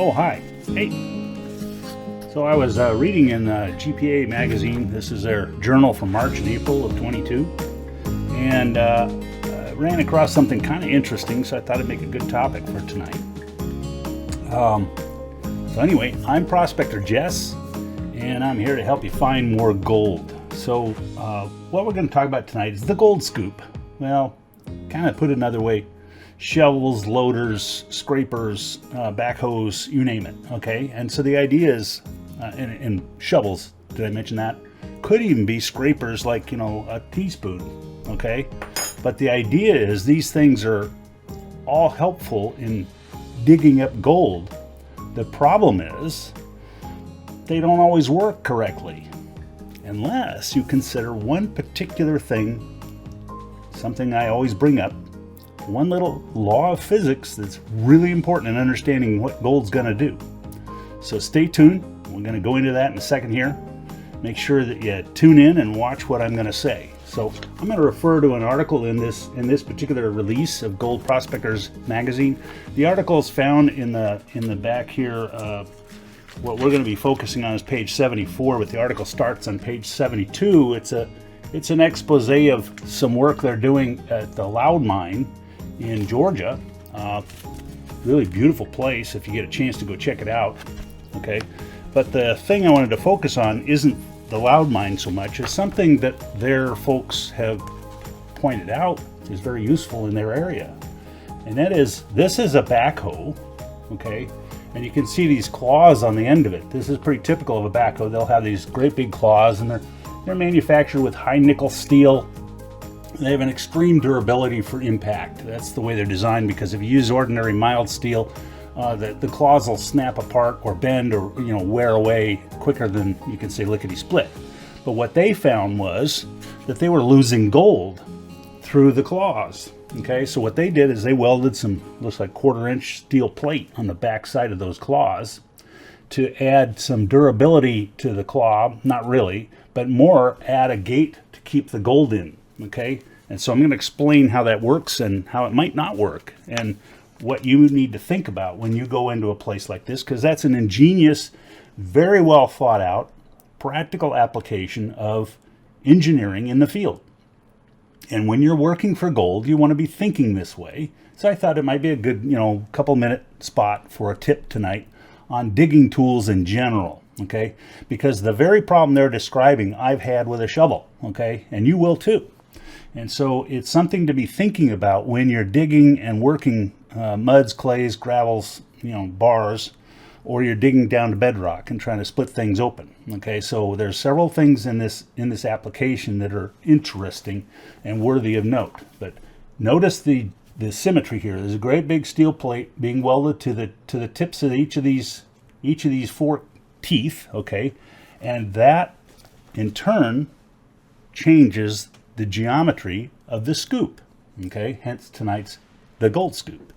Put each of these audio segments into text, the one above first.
Oh, hi. Hey. So I was reading in GPA magazine. This is their journal from March and April of 22. And ran across something kind of interesting, so I thought it'd make a good topic for tonight. So anyway, I'm Prospector Jess, and I'm here to help you find more gold. So what we're going to talk about tonight is the gold scoop. Well, kind of put it another way, shovels, loaders, scrapers, backhoes, you name it, okay? And so the idea is, and shovels, did I mention that? Could even be scrapers like, a teaspoon, okay? But the idea is these things are all helpful in digging up gold. The problem is they don't always work correctly unless you consider one particular thing, something I always bring up, one little law of physics that's really important in understanding what gold's going to do. So stay tuned. We're going to go into that in a second here. Make sure that you tune in and watch what I'm going to say. So I'm going to refer to an article in this particular release of Gold Prospectors magazine. The article is found in the back here. What we're going to be focusing on is page 74, but the article starts on page 72. It's an expose of some work they're doing at the Loud Mine in Georgia. Really beautiful place if you get a chance to go check it out. Okay, but the thing I wanted to focus on isn't the Loud Mine so much. It's something that their folks have pointed out is very useful in their area, and that is, this is a backhoe, okay, and you can see these claws on the end of it. This is pretty typical of a backhoe. They'll have these great big claws, and they're manufactured with high nickel steel. They have an extreme durability for impact. That's the way they're designed, because if you use ordinary mild steel, the claws will snap apart or bend or wear away quicker than you can say lickety split. But what they found was that they were losing gold through the claws. Okay, so what they did is they welded some, looks like 1/4-inch steel plate on the back side of those claws to add some durability to the claw. Not really, but more, add a gate to keep the gold in. Okay, and so I'm going to explain how that works and how it might not work, and what you need to think about when you go into a place like this, because that's an ingenious, very well thought out, practical application of engineering in the field. And when you're working for gold, you want to be thinking this way. So I thought it might be a good, couple minute spot for a tip tonight on digging tools in general, okay? Because the very problem they're describing, I've had with a shovel, okay? And you will too. And so it's something to be thinking about when you're digging and working muds, clays, gravels, bars, or you're digging down to bedrock and trying to split things open. Okay, so there's several things in this application that are interesting and worthy of note. But notice the symmetry here. There's a great big steel plate being welded to the tips of each of these 4 teeth. Okay, and that in turn changes the geometry of the scoop. Okay, hence tonight's the gold scoop.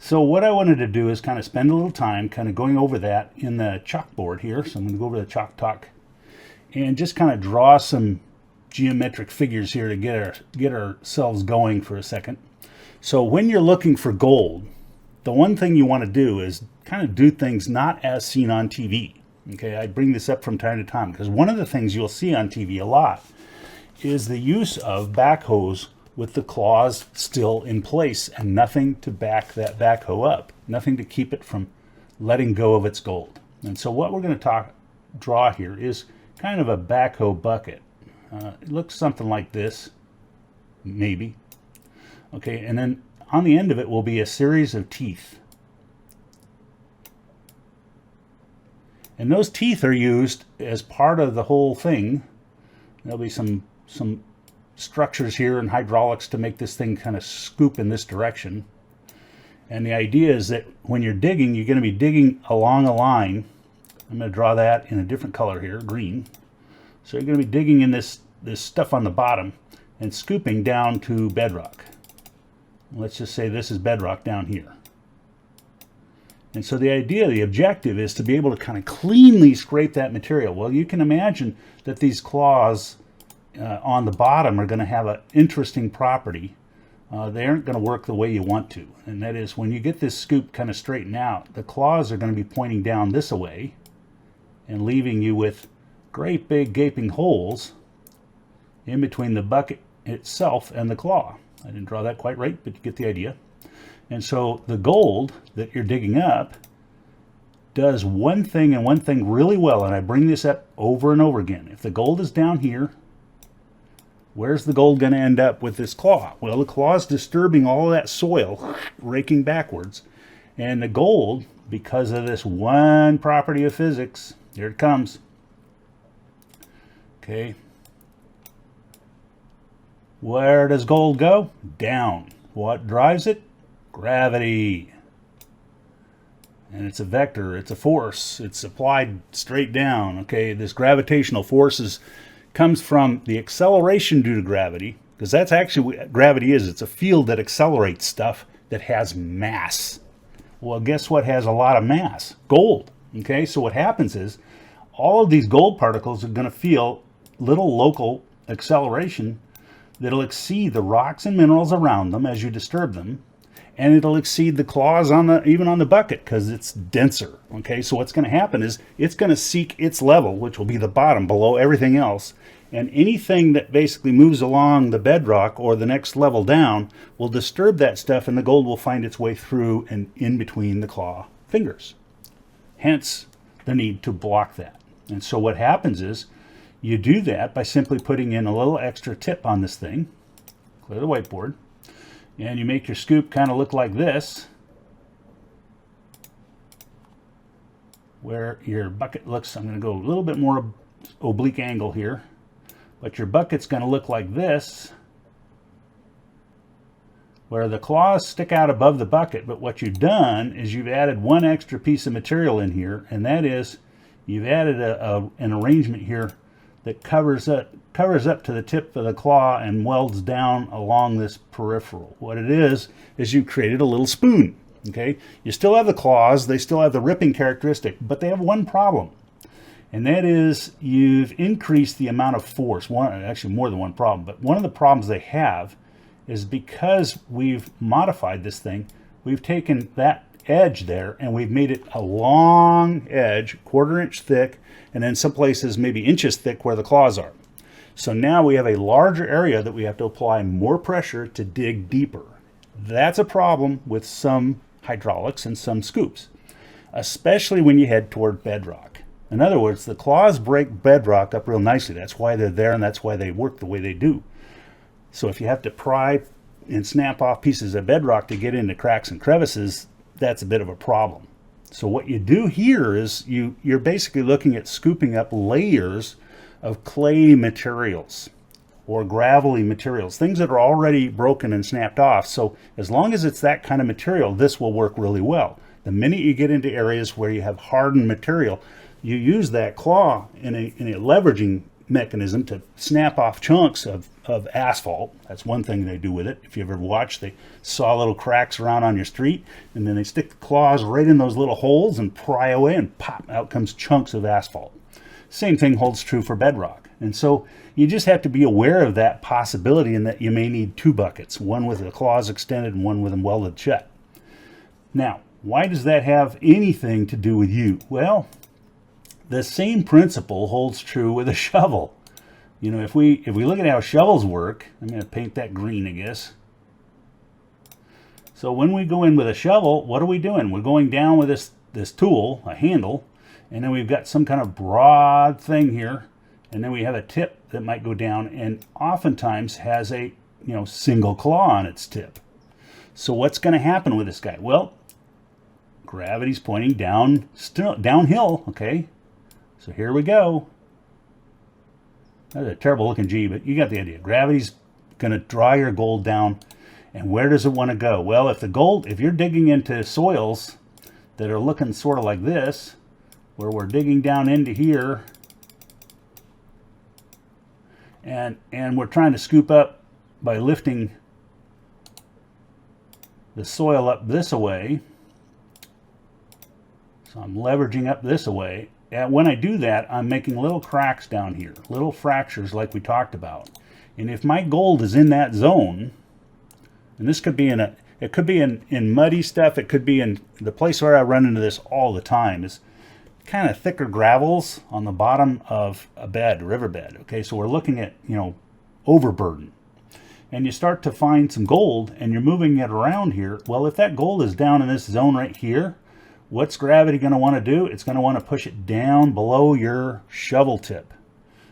So what I wanted to do is kind of spend a little time kind of going over that in the chalkboard here. So I'm going to go over the chalk talk and just kind of draw some geometric figures here to get ourselves going for a second. So when you're looking for gold, the one thing you want to do is kind of do things not as seen on TV. Okay, I bring this up from time to time because one of the things you'll see on TV a lot is the use of backhoes with the claws still in place and nothing to back that backhoe up, nothing to keep it from letting go of its gold. And so what we're going to draw here is kind of a backhoe bucket. It looks something like this, maybe. Okay, and then on the end of it will be a series of teeth. And those teeth are used as part of the whole thing. There'll be some structures here and hydraulics to make this thing kind of scoop in this direction. And the idea is that when you're digging, you're going to be digging along a line. I'm going to draw that in a different color here, green. So you're going to be digging in this stuff on the bottom and scooping down to bedrock. Let's just say this is bedrock down here. And so the objective is to be able to kind of cleanly scrape that material. Well, you can imagine that these claws on the bottom are going to have an interesting property they aren't going to work the way you want to. And that is, when you get this scoop kind of straightened out, the claws are going to be pointing down this way and leaving you with great big gaping holes in between the bucket itself and the claw. I didn't draw that quite right, but you get the idea. And so the gold that you're digging up does one thing and one thing really well, and I bring this up over and over again. If the gold is down here, where's the gold going to end up with this claw? Well, the claw is disturbing all of that soil, raking backwards, and the gold, because of this one property of physics, here it comes. Okay. Where does gold go? Down. What drives it? Gravity. And it's a vector, it's a force, it's applied straight down. Okay, this gravitational force comes from the acceleration due to gravity, because that's actually what gravity is. It's a field that accelerates stuff that has mass. Well, guess what has a lot of mass? Gold. Okay, so what happens is all of these gold particles are going to feel little local acceleration that'll exceed the rocks and minerals around them as you disturb them, and it'll exceed the claws on the even on the bucket because it's denser. Okay, so what's going to happen is it's going to seek its level, which will be the bottom below everything else, and anything that basically moves along the bedrock or the next level down will disturb that stuff, and the gold will find its way through and in between the claw fingers. Hence the need to block that. And so what happens is you do that by simply putting in a little extra tip on this thing. Clear the whiteboard. And you make your scoop kind of look like this, where your bucket looks, I'm going to go a little bit more oblique angle here, but your bucket's going to look like this, where the claws stick out above the bucket. But what you've done is you've added one extra piece of material in here, and that is you've added an arrangement here that covers up to the tip of the claw and welds down along this peripheral. What it is you've created a little spoon. Okay, you still have the claws, they still have the ripping characteristic, but they have one problem, and that is you've increased the amount of force. Actually more than one problem, but one of the problems they have is because we've modified this thing, we've taken that edge there and we've made it a long edge, 1/4 inch thick, and then some places maybe inches thick where the claws are. So now we have a larger area that we have to apply more pressure to dig deeper. That's a problem with some hydraulics and some scoops, especially when you head toward bedrock. In other words, the claws break bedrock up real nicely. That's why they're there, and that's why they work the way they do. So if you have to pry and snap off pieces of bedrock to get into cracks and crevices, that's a bit of a problem. So what you do here is you're basically looking at scooping up layers of clay materials or gravelly materials, things that are already broken and snapped off. So as long as it's that kind of material, this will work really well. The minute you get into areas where you have hardened material, you use that claw in a leveraging mechanism to snap off chunks of asphalt. That's one thing they do with it. If you ever watched, they saw little cracks around on your street, and then they stick the claws right in those little holes and pry away, and pop, out comes chunks of asphalt. Same thing holds true for bedrock. And so you just have to be aware of that possibility, and that you may need two buckets, one with the claws extended and one with them welded shut. Now, why does that have anything to do with you? Well, the same principle holds true with a shovel. You know, if we look at how shovels work, I'm going to paint that green, I guess. So when we go in with a shovel, what are we doing? We're going down with this tool, a handle, and then we've got some kind of broad thing here, and then we have a tip that might go down, and oftentimes has a single claw on its tip. So what's going to happen with this guy? Well, gravity's pointing downhill. Okay, so here we go. That's a terrible looking G, but you got the idea. Gravity's going to draw your gold down, and where does it want to go? Well, if you're digging into soils that are looking sort of like this, where we're digging down into here, and we're trying to scoop up by lifting the soil up this way. So I'm leveraging up this way. And when I do that, I'm making little cracks down here, little fractures like we talked about. And if my gold is in that zone, And this could be it could be in muddy stuff. It could be in the place where I run into this all the time is kind of thicker gravels on the bottom of a riverbed. Okay, so we're looking at, overburden. And you start to find some gold and you're moving it around here. Well, if that gold is down in this zone right here, what's gravity going to want to do? It's going to want to push it down below your shovel tip.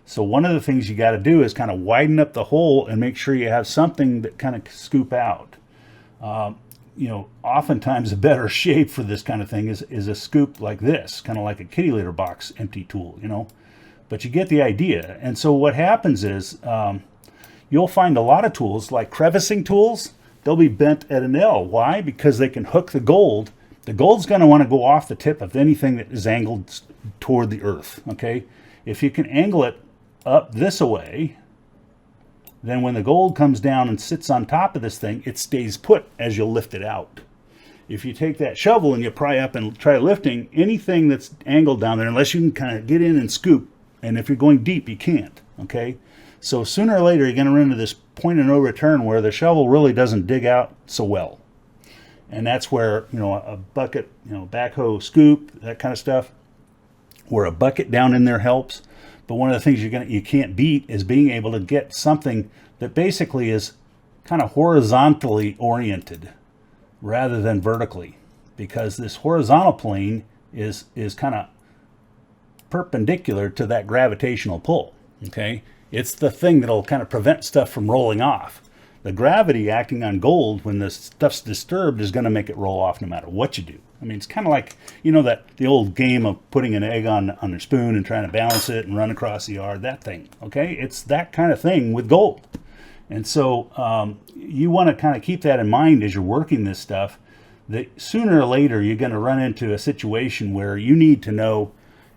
So one of the things you got to do is kind of widen up the hole and make sure you have something that kind of scoop out. Oftentimes a better shape for this kind of thing is a scoop like this, kind of like a kitty litter box empty tool, But you get the idea. And so what happens is you'll find a lot of tools like crevicing tools. They'll be bent at an L. Why? Because they can hook the gold. The gold's going to want to go off the tip of anything that is angled toward the earth. Okay, if you can angle it up this way, then when the gold comes down and sits on top of this thing, it stays put as you'll lift it out. If you take that shovel and you pry up and try lifting anything that's angled down there, unless you can kind of get in and scoop, and if you're going deep, you can't. Okay, so sooner or later you're going to run into this point of no return where the shovel really doesn't dig out so well. And that's where, a bucket, backhoe, scoop, that kind of stuff, where a bucket down in there helps. But one of the things you can't beat is being able to get something that basically is kind of horizontally oriented rather than vertically, because this horizontal plane is kind of perpendicular to that gravitational pull. Okay, it's the thing that'll kind of prevent stuff from rolling off. The gravity acting on gold when the stuff's disturbed is going to make it roll off no matter what you do. I mean, it's kind of like, that the old game of putting an egg on a spoon and trying to balance it and run across the yard, that thing, okay? It's that kind of thing with gold. And so you want to kind of keep that in mind as you're working this stuff, that sooner or later you're going to run into a situation where you need to know,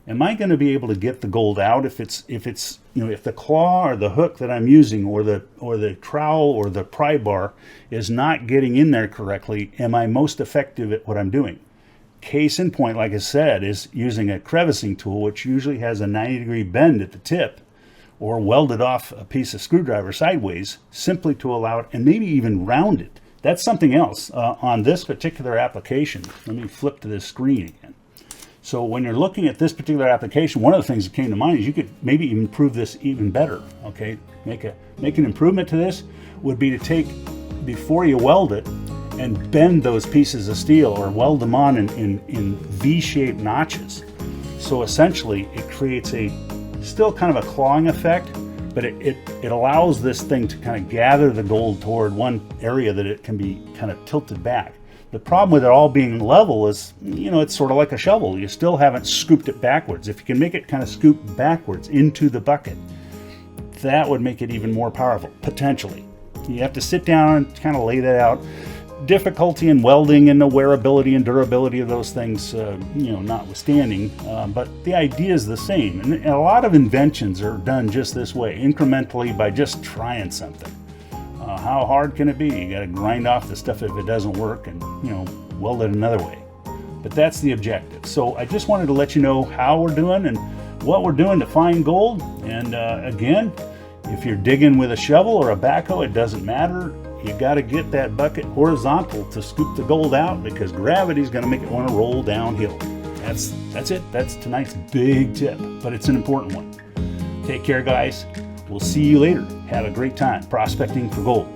am I going to be able to get the gold out if the claw or the hook that I'm using or the trowel or the pry bar is not getting in there correctly? Am I most effective at what I'm doing? Case in point, like I said, is using a crevicing tool, which usually has a 90-degree bend at the tip, or welded off a piece of screwdriver sideways, simply to allow it, and maybe even round it. That's something else on this particular application. Let me flip to this screen again. So when you're looking at this particular application, one of the things that came to mind is you could maybe improve this even better. Okay, make an improvement to this would be to take, before you weld it, and bend those pieces of steel or weld them on in V-shaped notches. So essentially it creates still kind of a clawing effect, but it allows this thing to kind of gather the gold toward one area that it can be kind of tilted back. The problem with it all being level is, it's sort of like a shovel. You still haven't scooped it backwards. If you can make it kind of scoop backwards into the bucket, that would make it even more powerful, potentially. You have to sit down and kind of lay that out. Difficulty in welding and the wearability and durability of those things, notwithstanding, but the idea is the same. And a lot of inventions are done just this way, incrementally, by just trying something. How hard can it be? You got to grind off the stuff if it doesn't work and, weld it another way. But that's the objective. So I just wanted to let you know how we're doing and what we're doing to find gold. And again, if you're digging with a shovel or a backhoe, it doesn't matter. You got to get that bucket horizontal to scoop the gold out, because gravity is going to make it want to roll downhill. That's it. That's tonight's big tip, but it's an important one. Take care, guys. We'll see you later. Have a great time prospecting for gold.